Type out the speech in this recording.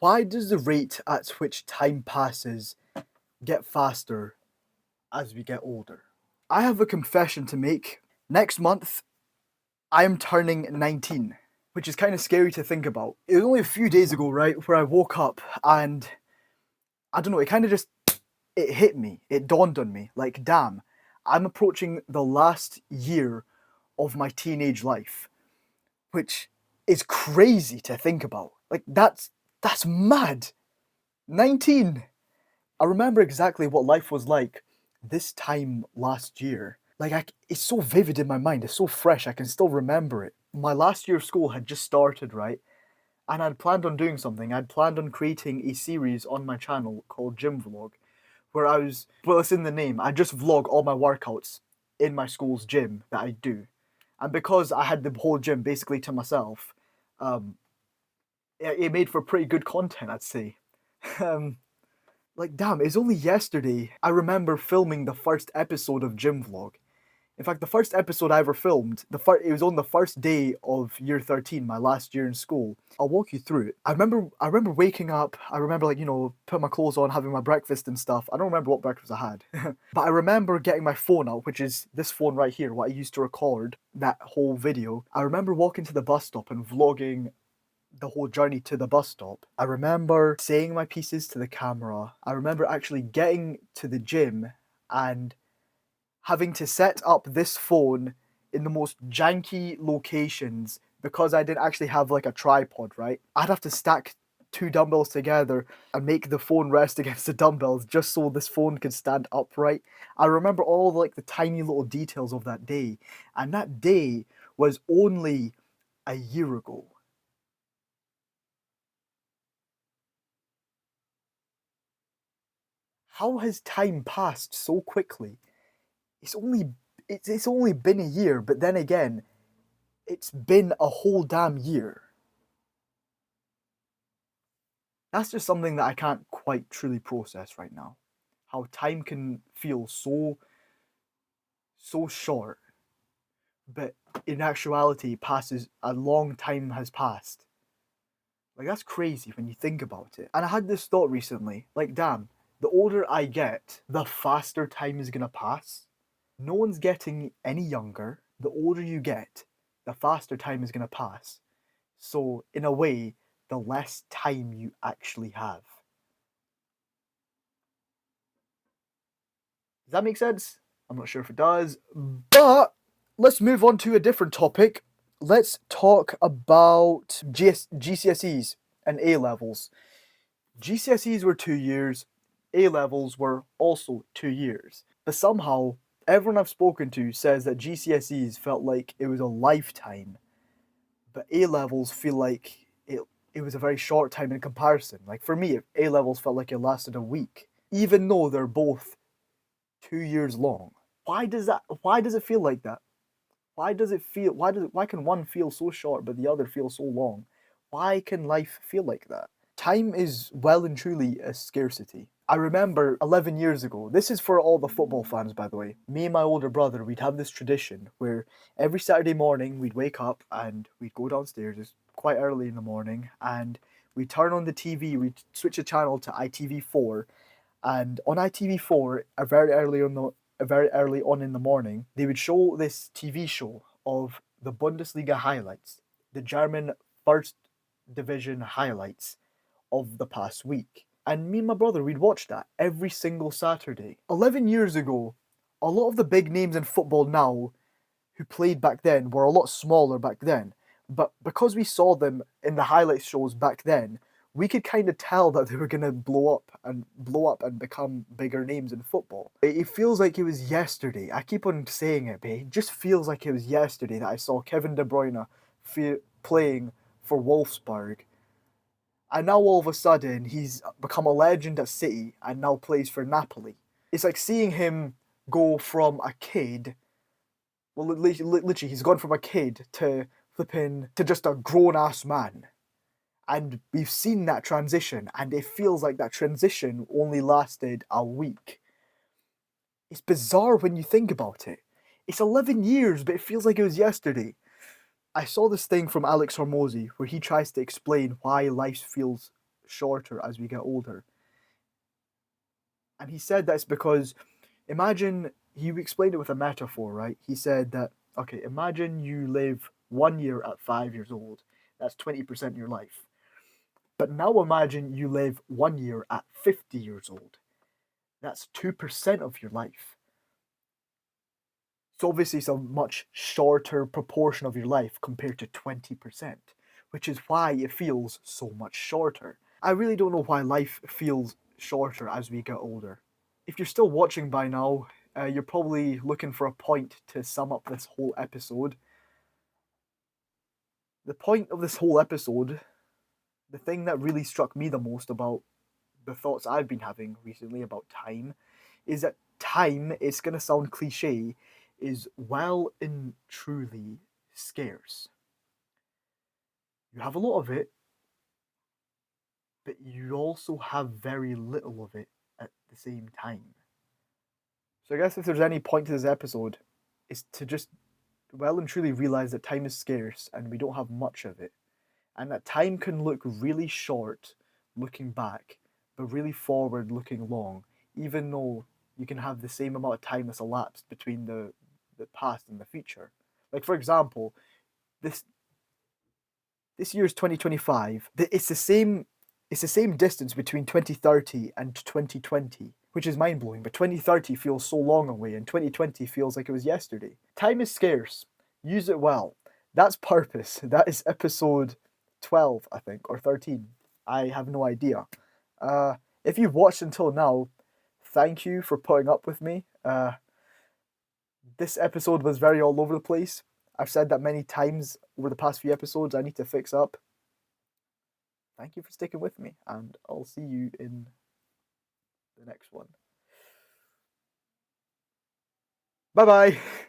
Why does the rate at which time passes get faster as we get older? I have a confession to make. Next month, I am turning 19, which is kind of scary to think about. It was only a few days ago, right, where I woke up and I don't know, it hit me. It dawned on me. Like, damn, I'm approaching the last year of my teenage life, which is crazy to think about. Like, that's mad. 19. I remember exactly what life was like this time last year. Like, it's so vivid in my mind. It's so fresh. I can still remember it. My last year of school had just started, right? And I'd planned on doing something. I'd planned on creating a series on my channel called Gym Vlog, where well, it's in the name. I just vlog all my workouts in my school's gym that I do. And because I had the whole gym basically to myself, it made for pretty good content, I'd say. Like, damn, it's only yesterday I remember filming the first episode of Gym Vlog. In fact, the first episode I ever filmed, it was on the first day of year 13, my last year in school. I'll walk you through it. I remember waking up, I remember, like, putting my clothes on, having my breakfast and stuff. I don't remember what breakfast I had. But I remember getting my phone out, which is this phone right here, what I used to record that whole video. I remember walking to the bus stop and vlogging the whole journey to the bus stop. I remember saying my pieces to the camera. I remember actually getting to the gym and having to set up this phone in the most janky locations because I didn't actually have like a tripod, right? I'd have to stack two dumbbells together and make the phone rest against the dumbbells just so this phone could stand upright. I remember all like the tiny little details of that day, and that day was only a year ago. How has time passed so quickly? It's only been a year, but then again, it's been a whole damn year. That's just something that I can't quite truly process right now. How time can feel so short, but in actuality passes a long time has passed. Like, that's crazy when you think about it. And I had this thought recently, like, damn, the older I get, the faster time is gonna pass. No one's getting any younger. The older you get, the faster time is gonna pass. So, in a way, the less time you actually have. Does that make sense? I'm not sure if it does, but let's move on to a different topic. Let's talk about GCSEs and A levels. GCSEs were 2 years, A levels were also 2 years. But somehow, everyone I've spoken to says that GCSEs felt like it was a lifetime, but A levels feel like it was a very short time in comparison. Like, for me, A levels felt like it lasted a week, even though they're both 2 years long. Why does it feel like that? Why can one feel so short but the other feel so long? Why can life feel like that? Time is well and truly a scarcity. I remember 11 years ago, this is for all the football fans, by the way. Me and my older brother, we'd have this tradition where every Saturday morning we'd wake up and we'd go downstairs, it's quite early in the morning, and we'd turn on the TV, we'd switch the channel to ITV4, and on ITV4, very early on in the morning, they would show this TV show of the Bundesliga highlights, the German first division highlights of the past week. And me and my brother, we'd watch that every single Saturday. 11 years ago, a lot of the big names in football now who played back then were a lot smaller back then. But because we saw them in the highlight shows back then, we could kind of tell that they were going to blow up and become bigger names in football. It feels like it was yesterday. I keep on saying it, but it just feels like it was yesterday that I saw Kevin De Bruyne playing for Wolfsburg. And now all of a sudden, he's become a legend at City and now plays for Napoli. It's like seeing him go from a kid, well, literally, he's gone from a kid to just a grown-ass man. And we've seen that transition, and it feels like that transition only lasted a week. It's bizarre when you think about it. It's 11 years, but it feels like it was yesterday. I saw this thing from Alex Hormozy where he tries to explain why life feels shorter as we get older. And he said that's because, imagine, he explained it with a metaphor, right? He said that, okay, imagine you live 1 year at 5 years old. That's 20% of your life. But now imagine you live 1 year at 50 years old. That's 2% of your life. So obviously it's a much shorter proportion of your life compared to 20%, which is why it feels so much shorter. I really don't know why life feels shorter as we get older. If you're still watching by now, you're probably looking for a point to sum up this whole episode. The point of this whole episode, the thing that really struck me the most about the thoughts I've been having recently about time, is that time, it's going to sound cliche, is well and truly scarce. You have a lot of it, but you also have very little of it at the same time. So I guess if there's any point to this episode, it's to just well and truly realize that time is scarce and we don't have much of it. And that time can look really short looking back, but really forward looking long, even though you can have the same amount of time that's elapsed between the past and the future. Like, for example, this year's 2025, it's the same distance between 2030 and 2020, which is mind-blowing, but 2030 feels so long away and 2020 feels like it was yesterday. Time is scarce. Use it well. That's purpose. That is episode 12, I think, or 13. I have no idea. If you've watched until now, thank you for putting up with me. This episode was very all over the place. I've said that many times over the past few episodes. I need to fix up. Thank you for sticking with me, and I'll see you in the next one. Bye-bye.